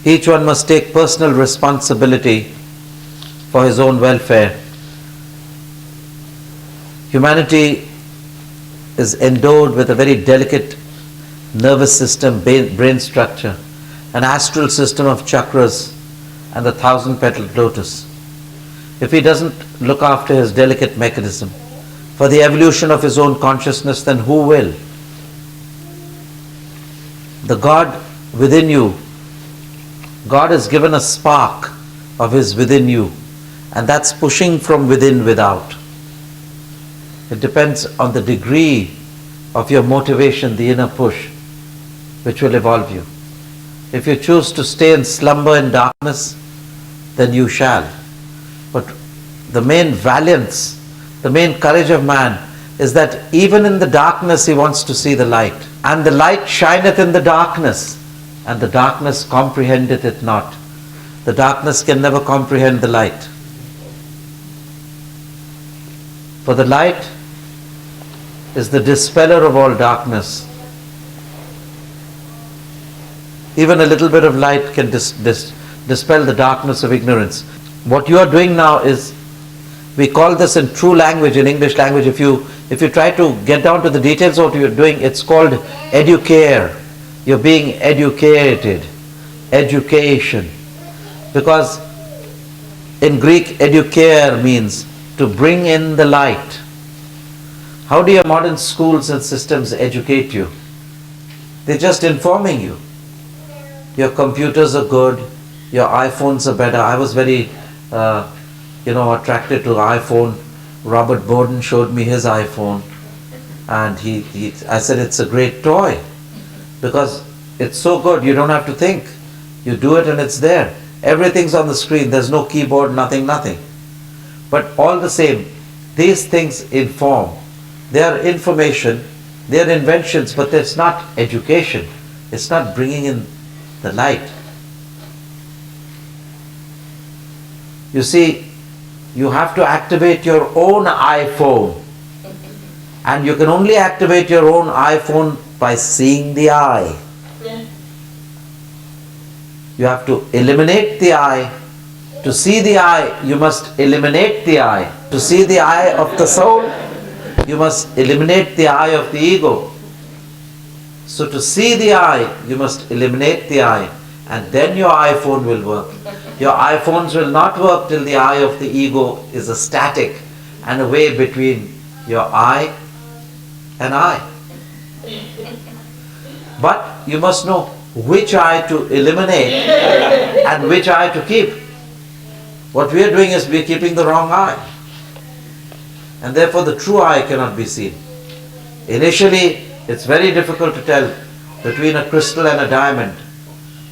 Each one must take personal responsibility for his own welfare. Humanity is endowed with a very delicate nervous system, brain structure, an astral system of chakras, and the 1,000-petaled lotus. If he doesn't look after his delicate mechanism for the evolution of his own consciousness, then who will? The God within you, God has given a spark of His within you, and that's pushing from within without. It depends on the degree of your motivation, the inner push, which will evolve you. If you choose to stay in slumber and darkness, then you shall. But the main valiance, the main courage of man is that even in the darkness he wants to see the light. And the light shineth in the darkness, and the darkness comprehendeth it not. The darkness can never comprehend the light. For the light is the dispeller of all darkness. Even a little bit of light can dispel the darkness of ignorance. What you are doing now is, we call this in true language, in English language, if you try to get down to the details of what you are doing, it's called educare. You're being educated. Education. Because in Greek, educare means to bring in the light. How do your modern schools and systems educate you? They're just informing you. Your computers are good, your iPhones are better. I was very attracted to iPhone. Robert Borden showed me his iPhone, and I said it's a great toy because it's so good, you don't have to think. You do it and it's there. Everything's on the screen, there's no keyboard, nothing. But all the same, these things inform. They are information, they are inventions, but it's not education. It's not bringing in the light. You see, you have to activate your own iPhone. And you can only activate your own iPhone by seeing the eye. You have to eliminate the eye. To see the eye, you must eliminate the eye. To see the eye of the soul, you must eliminate the eye of the ego. So to see the eye, you must eliminate the eye, and then your iPhone will work. Your iPhones will not work till the eye of the ego is a static and a way between your eye and I. But you must know which eye to eliminate and which eye to keep. What we are doing is we are keeping the wrong eye. And therefore the true eye cannot be seen. Initially, it's very difficult to tell between a crystal and a diamond.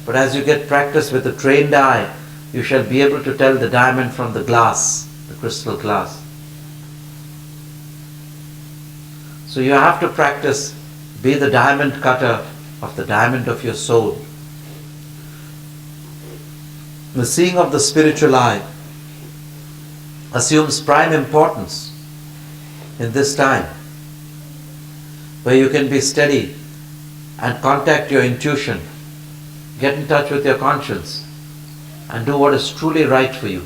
But as you get practice with a trained eye, you shall be able to tell the diamond from the glass, the crystal glass. So you have to practice, be the diamond cutter of the diamond of your soul. The seeing of the spiritual eye assumes prime importance in this time, where you can be steady and contact your intuition, get in touch with your conscience, and do what is truly right for you.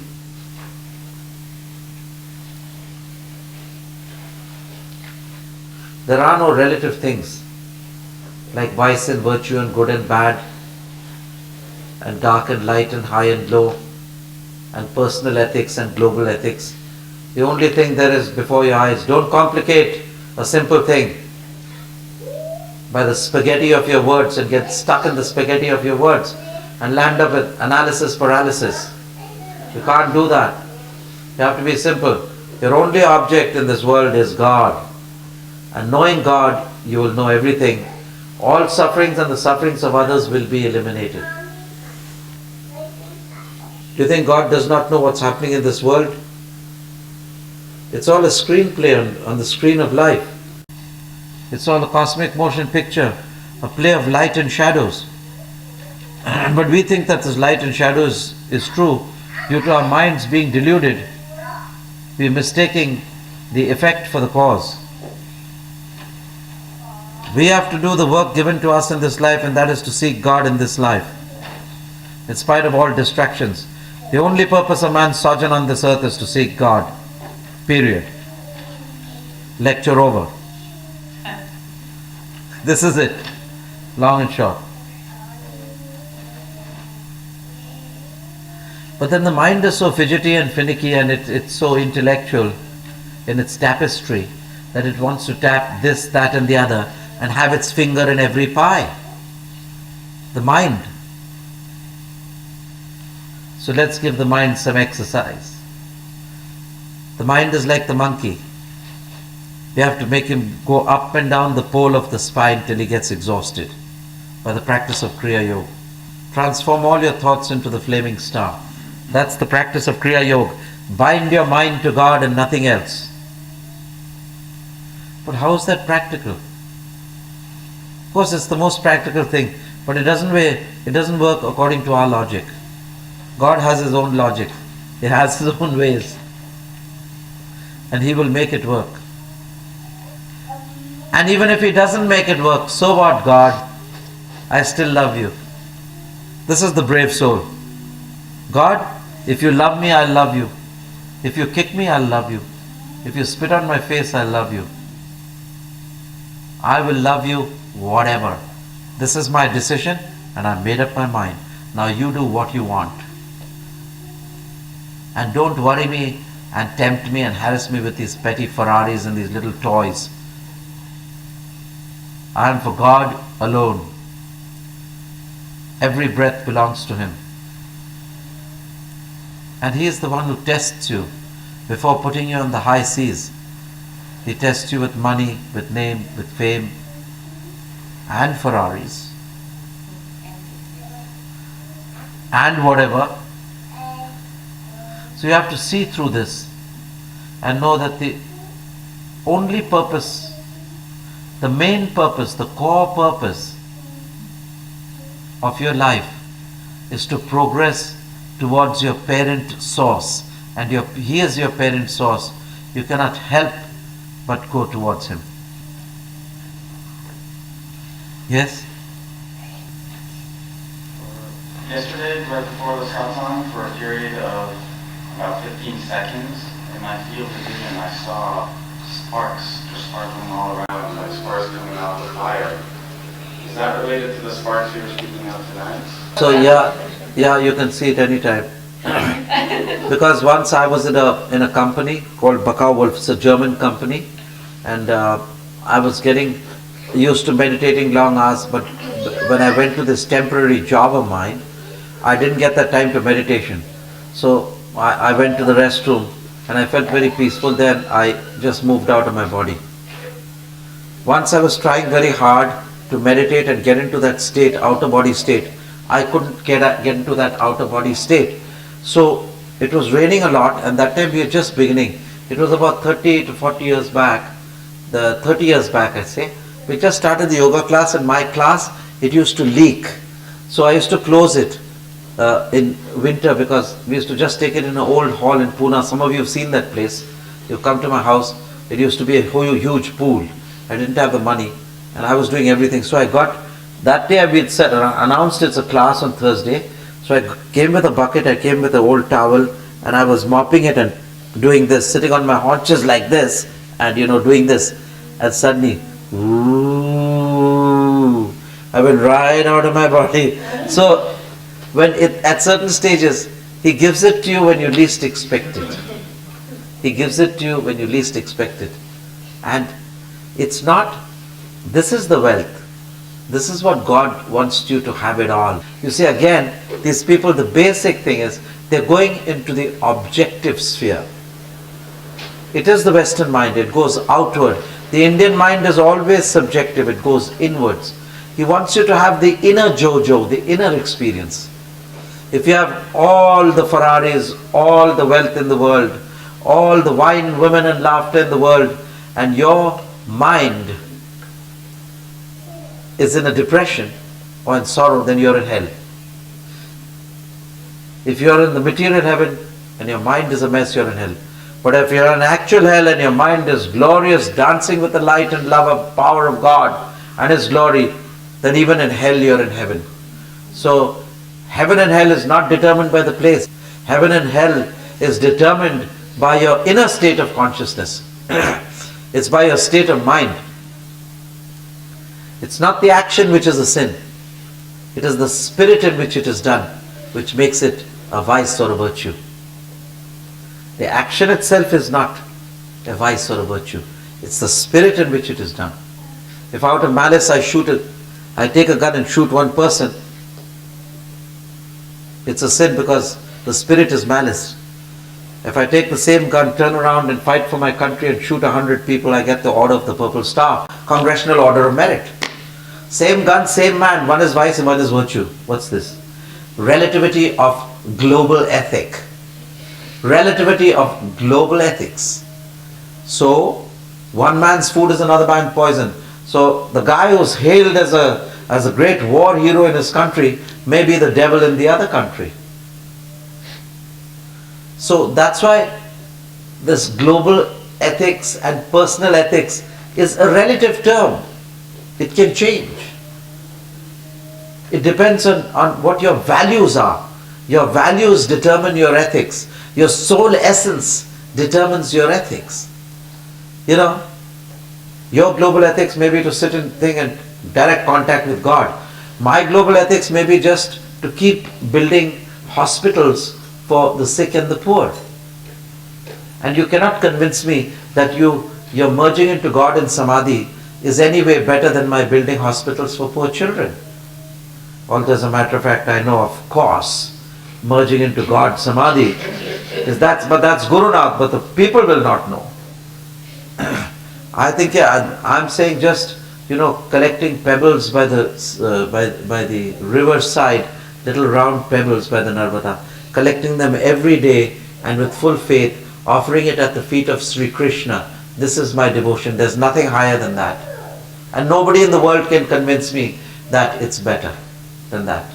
There are no relative things like vice and virtue and good and bad, and dark and light and high and low, and personal ethics and global ethics. The only thing there is before your eyes. Don't complicate a simple thing by the spaghetti of your words and get stuck in the spaghetti of your words and land up with analysis paralysis. You can't do that. You have to be simple. Your only object in this world is God. And knowing God, you will know everything. All sufferings and the sufferings of others will be eliminated. Do you think God does not know what's happening in this world? It's all a screenplay on the screen of life. It's all a cosmic motion picture, a play of light and shadows. But we think that this light and shadows is true due to our minds being deluded. We are mistaking the effect for the cause. We have to do the work given to us in this life, and that is to seek God in this life. in spite of all distractions. The only purpose of man's sojourn on this earth is to seek God. Period. Lecture over. This is it. Long and short. But then the mind is so fidgety and finicky, and it's so intellectual in its tapestry that it wants to tap this, that and the other and have its finger in every pie. The mind. So let's give the mind some exercise. The mind is like the monkey. You have to make him go up and down the pole of the spine till he gets exhausted by the practice of Kriya Yoga. Transform all your thoughts into the flaming star. That's the practice of Kriya Yoga. Bind your mind to God and nothing else. But how is that practical? Of course, it's the most practical thing, but it doesn't work according to our logic. God has His own logic. He has His own ways. And He will make it work. And even if He doesn't make it work, so what, God? I still love you. This is the brave soul. God, if you love me, I'll love you. If you kick me, I'll love you. If you spit on my face, I'll love you. I will love you whatever. This is my decision and I've made up my mind. Now you do what you want. And don't worry me and tempt me and harass me with these petty Ferraris and these little toys. I am for God alone. Every breath belongs to Him. And He is the one who tests you before putting you on the high seas. He tests you with money, with name, with fame, and Ferraris, and whatever. So you have to see through this and know that the only purpose, the main purpose, the core purpose of your life is to progress towards your parent source. And He is your parent source. You cannot help but go towards Him. Yes? Yesterday, right before the satsang, for a period of about 15 seconds, in my field of vision, I saw sparks just sparkling all around, like sparks coming out of the fire. Is that related to the sparks you were speaking of tonight? So yeah, you can see it anytime. Because once I was in a company called Bakau Wolf, it's a German company, and I was getting used to meditating long hours, but when I went to this temporary job of mine, I didn't get that time to meditation. So I went to the restroom and I felt very peaceful. Then I just moved out of my body. Once I was trying very hard to meditate and get into that state, outer body state. I couldn't get into that outer body state. So it was raining a lot, and that time we were just beginning. It was about 30 to 40 years back. 30 years back, I say. We just started the yoga class, and my class, it used to leak. So I used to close it in winter, because we used to just take it in an old hall in Pune. Some of you have seen that place. You've come to my house. It used to be a huge pool. I didn't have the money, and I was doing everything. So I got, that day we had announced it's a class on Thursday. So I came with a bucket, I came with an old towel, and I was mopping it and doing this, sitting on my haunches like this, and doing this. And suddenly, ooh, I went right out of my body. So when at certain stages, He gives it to you when you least expect it. He gives it to you when you least expect it. And it's not, this is the wealth. This is what God wants you to have it all. You see, again, these people, the basic thing is, they're going into the objective sphere. It is the Western mind, it goes outward. The Indian mind is always subjective, it goes inwards. He wants you to have the inner Jojo, the inner experience. If you have all the Ferraris, all the wealth in the world, all the wine, women and laughter in the world, and your mind is in a depression or in sorrow, then you're in hell. If you're in the material heaven and your mind is a mess, you're in hell. But if you're in actual hell and your mind is glorious, dancing with the light and love of power of God and His glory, then even in hell you're in heaven. So Heaven and hell is not determined by the place. Heaven and hell is determined by your inner state of consciousness. It's by your state of mind. It's not the action which is a sin. It is the spirit in which it is done, which makes it a vice or a virtue. The action itself is not a vice or a virtue. It's the spirit in which it is done. If out of malice I take a gun and shoot one person, it's a sin because the spirit is malice. If I take the same gun, turn around and fight for my country and shoot 100 people, I get the Order of the Purple Star, Congressional Order of Merit. Same gun, same man, one is vice and one is virtue. What's this? Relativity of global ethic. Relativity of global ethics. So, one man's food is another man's poison. So, the guy who's hailed as a great war hero in his country may be the devil in the other country. So, that's why this global ethics and personal ethics is a relative term. It can change. It depends on what your values are. Your values determine your ethics. Your soul essence determines your ethics. You know, your global ethics may be to sit and think and direct contact with God. My global ethics may be just to keep building hospitals for the sick and the poor. And you cannot convince me that your merging into God in Samadhi is any way better than my building hospitals for poor children. Although as a matter of fact I know, of course, merging into God Samadhi but that's Gurunath, but the people will not know. I think I'm saying just collecting pebbles by the river side, little round pebbles by the Narmada, collecting them every day and with full faith, offering it at the feet of Sri Krishna. This is my devotion. There's nothing higher than that. And nobody in the world can convince me that it's better than that.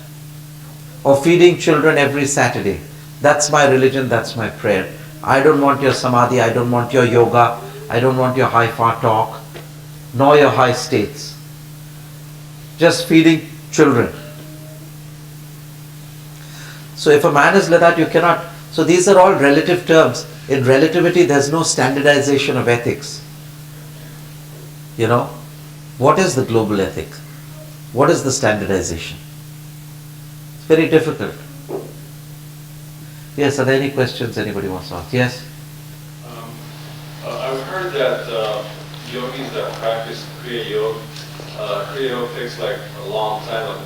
Or feeding children every Saturday. That's my religion, that's my prayer. I don't want your samadhi, I don't want your yoga, I don't want your high-far talk, nor your high states. Just feeding children. So if a man is like that, you cannot. So these are all relative terms. In relativity, there's no standardization of ethics. What is the global ethic? What is the standardization? It's very difficult. Yes, are there any questions anybody wants to ask? Yes? I've heard that yogis that practice Kriya Yoga takes like a long time, like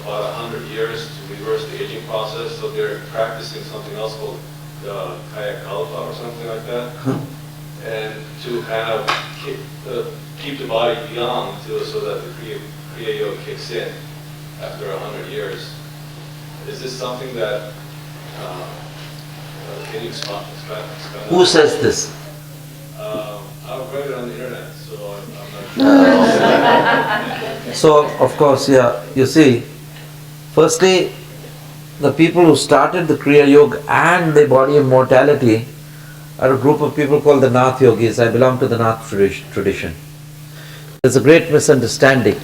about 100 years to reverse the aging process. So they're practicing something else called Kaya Kalpa or something like that. And to kind of keep the body young so that the Kriya Yoga kicks in after 100 years. Is this something that can you expand Who says this? I've read it on the internet, so I'm not sure. So, of course, you see, firstly, the people who started the Kriya Yoga and the body immortality are a group of people called the Nath Yogis. I belong to the Nath tradition. There's a great misunderstanding.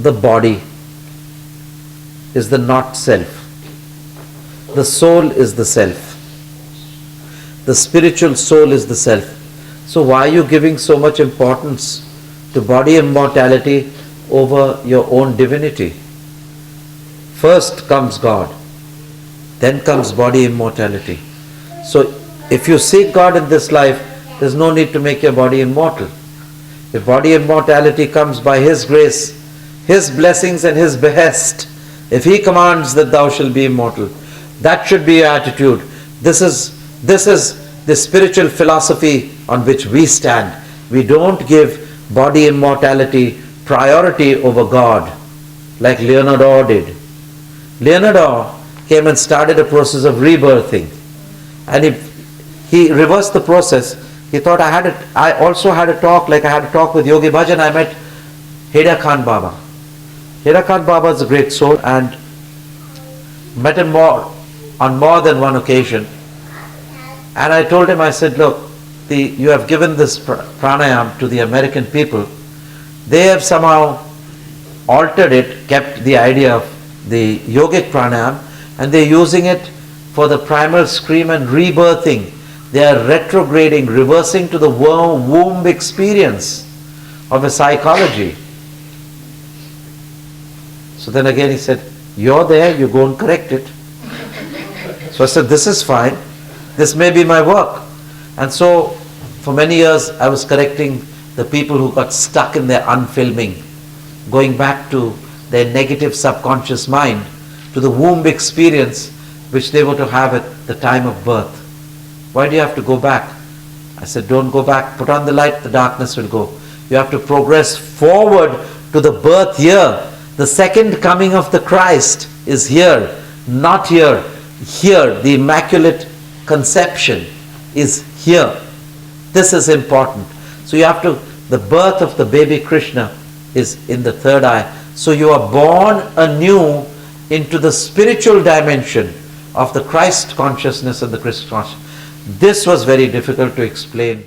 The body is the not self. The soul is the self. The spiritual soul is the self. So why are you giving so much importance to body immortality over your own divinity? First comes God, then comes body immortality. So if you seek God in this life, there's no need to make your body immortal. If body immortality comes by His grace, His blessings and His behest, if He commands that thou shalt be immortal, that should be your attitude. This is the spiritual philosophy on which we stand. We don't give body immortality priority over God like Leonardo did. Leonardo came and started a process of rebirthing, and he reversed the process. He thought, I also had a talk, like I had a talk with Yogi Bhajan. I met Heda Khan Baba. Heda Khan Baba is a great soul, and met him on more than one occasion. And I told him, I said, look, you have given this pranayam to the American people. They have somehow altered it, kept the idea of the yogic pranayama, and they're using it for the primal scream and rebirthing. They are retrograding, reversing to the womb experience of a psychology. So then again he said, you're there, you go and correct it. So I said, this is fine. This may be my work. And so for many years I was correcting the people who got stuck in their unfilming, going back to their negative subconscious mind, to the womb experience which they were to have at the time of birth. Why do you have to go back? I said, don't go back. Put on the light, the darkness will go. You have to progress forward to the birth here. The second coming of the Christ is here, not here. Here, the Immaculate Conception is here. This is important. So you have to, the birth of the baby Krishna is in the third eye. So you are born anew into the spiritual dimension of the Christ consciousness and the Christ consciousness. This was very difficult to explain.